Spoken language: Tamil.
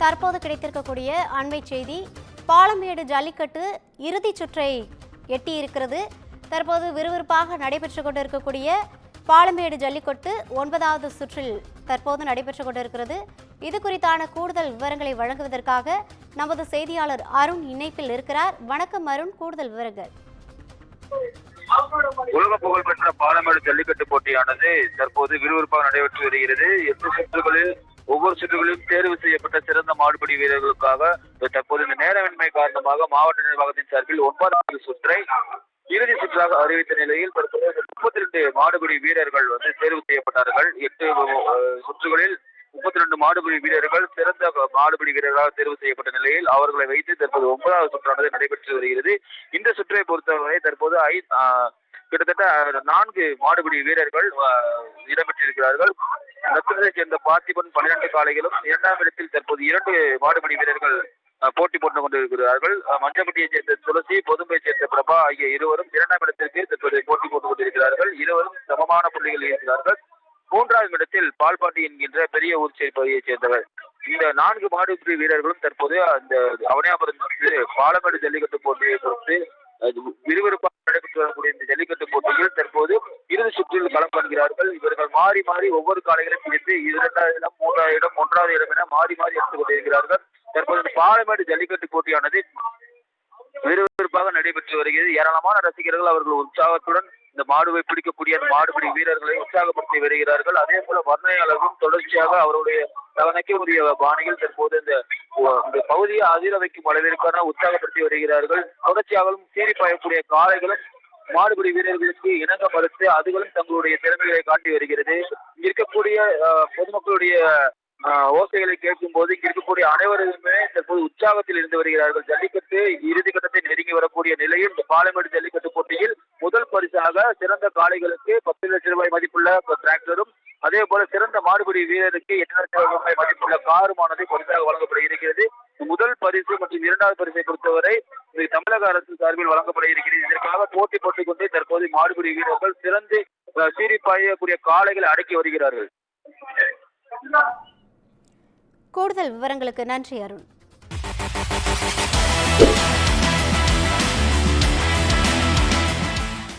தற்போது கிடைத்திருக்கக்கூடிய அண்மை செய்தி, பாலமேடு ஜல்லிக்கட்டு இறுதிச் சுற்றை எட்டியிருக்கிறது. தற்போது விறுவிறுப்பாக நடைபெற்றுக் கொண்டிருக்கக்கூடிய பாலமேடு ஜல்லிக்கட்டு 9வது சுற்றில் தற்போது நடைபெற்றுக் கொண்டிருக்கிறது. இது குறித்தான கூடுதல் விவரங்களை வழங்குவதற்காக நமது செய்தியாளர் அருண் இணைப்பில் இருக்கிறார். வணக்கம் அருண், கூடுதல் விவரங்கள். உலக புகழ்பெற்ற பாலமேடு ஜல்லிக்கட்டு போட்டியானது தற்போது விறுவிறுப்பாக நடைபெற்று வருகிறது. 8 சுற்றுகளில் ஒவ்வொரு சுற்றுகளிலும் தேர்வு செய்யப்பட்ட சிறந்த மாடுபிடி வீரர்களுக்காக தற்போது இந்த நேரமின்மை காரணமாக மாவட்ட நிர்வாகத்தின் சார்பில் 9வது சுற்றை இறுதி சுற்றாக அறிவித்த நிலையில் தற்போது 32 மாடுபிடி வீரர்கள் தேர்வு செய்யப்பட்டார்கள். 8 சுற்றுகளில் 32 மாடுபிடி வீரர்கள் சிறந்த மாடுபிடி வீரர்களாக தேர்வு செய்யப்பட்ட நிலையில் அவர்களை வைத்து தற்போது 9வது சுற்றானது நடைபெற்று வருகிறது. இந்த சுற்றை பொறுத்தவரை தற்போது கிட்டத்தட்ட 4 மாடுபிடி வீரர்கள் இடம்பெற்றிருக்கிறார்கள். நத்தத்தைச் சேர்ந்த பார்த்திபன் 12 காளைகளும், 2ஆம் இடத்தில் தற்போது 2 மாடுபிடி வீரர்கள் போட்டி போட்டுக் கொண்டிருக்கிறார்கள். மஞ்சப்பட்டியைச் சேர்ந்த துளசி, பொதும்பைச் சேர்ந்த பிரபா ஆகிய இருவரும் 2ஆம் இடத்திற்கு தற்போது போட்டி போட்டுக் கொண்டிருக்கிறார்கள். இருவரும் சமமான புள்ளிகள் இருக்கிறார்கள். 3ஆம் இடத்தில் பால்பாண்டி என்கின்ற பெரிய ஊர்ச்சை பகுதியைச் சேர்ந்தவர். இந்த 4 மாடுபிடி வீரர்களும் தற்போது அந்த அவனியாபுரம் பாலமேடு ஜல்லிக்கட்டு போட்டியை பொறுத்து விறுவிறுப்பாக நடைபெற்று வரக்கூடிய இந்த ஜல்லிக்கட்டு போட்டியில் தற்போது இறுதி சுற்றில் களம் காண்கிறார்கள். இவர்கள் மாறி மாறி ஒவ்வொரு காளைகளையும் பிடித்து 2வது இடம், 3வது இடம், 1வது இடம் என மாறி மாறி எடுத்துக் கொண்டிருக்கிறார்கள். தற்போது இந்த பாலமேடு ஜல்லிக்கட்டு போட்டியானது விறுவிறுப்பாக நடைபெற்று வருகிறது. ஏராளமான ரசிகர்கள் அவர்கள் உற்சாகத்துடன் இந்த மாடுவை பிடிக்கக்கூடிய அந்த மாடுபிடி வீரர்களை உற்சாகப்படுத்தி வருகிறார்கள். அதே போல வர்ணனையாளர்களும் தொடர்ச்சியாக அவருடைய தவணைக்கு உரிய பாணியில் தற்போது இந்த பகுதியை அதிர வைக்கும் அளவிற்கான உற்சாகப்படுத்தி வருகிறார்கள். தொடர்ச்சியாகவும் சீறி பாயக்கூடிய காளைகளும் மாடுபிடி வீரர்களுக்கு இணங்க மறுத்து அதுகளும் தங்களுடைய திறமைகளை காட்டி வருகிறது. இங்க இருக்கக்கூடிய பொதுமக்களுடைய ஓசைகளை கேட்கும் போது இங்க இருக்கக்கூடிய அனைவருமே தற்போது உற்சாகத்தில் இருந்து வருகிறார்கள். ஜல்லிக்கட்டு இறுதி கட்டத்தை நெருங்கி வரக்கூடிய நிலையில் இந்த பாலமேடு ஜல்லிக்கட்டு போட்டியில் முதல் பரிசாக சிறந்த காளைகளுக்கு 10 லட்சம் ரூபாய் மதிப்புள்ள டிராக்டரும், அதே போல சிறந்த மாடுபிடி வீரருக்கு 8 லட்சம் ரூபாய் மதிப்புள்ள காருமானது பரிசாக வழங்கப்பட இருக்கிறது. முதல் பரிசு மற்றும் 2வது பரிசை பொறுத்தவரை தமிழக அரசு சார்பில் வழங்கப்பட இருக்கிறது. இதற்காக போட்டி போட்டுக் கொண்டு தற்போது மாடுபிடி வீரர்கள் சிறந்து சீறி பாயக்கூடிய காளைகளை அடக்கி வருகிறார்கள். கூடுதல் விவரங்களுக்கு நன்றி அருண்.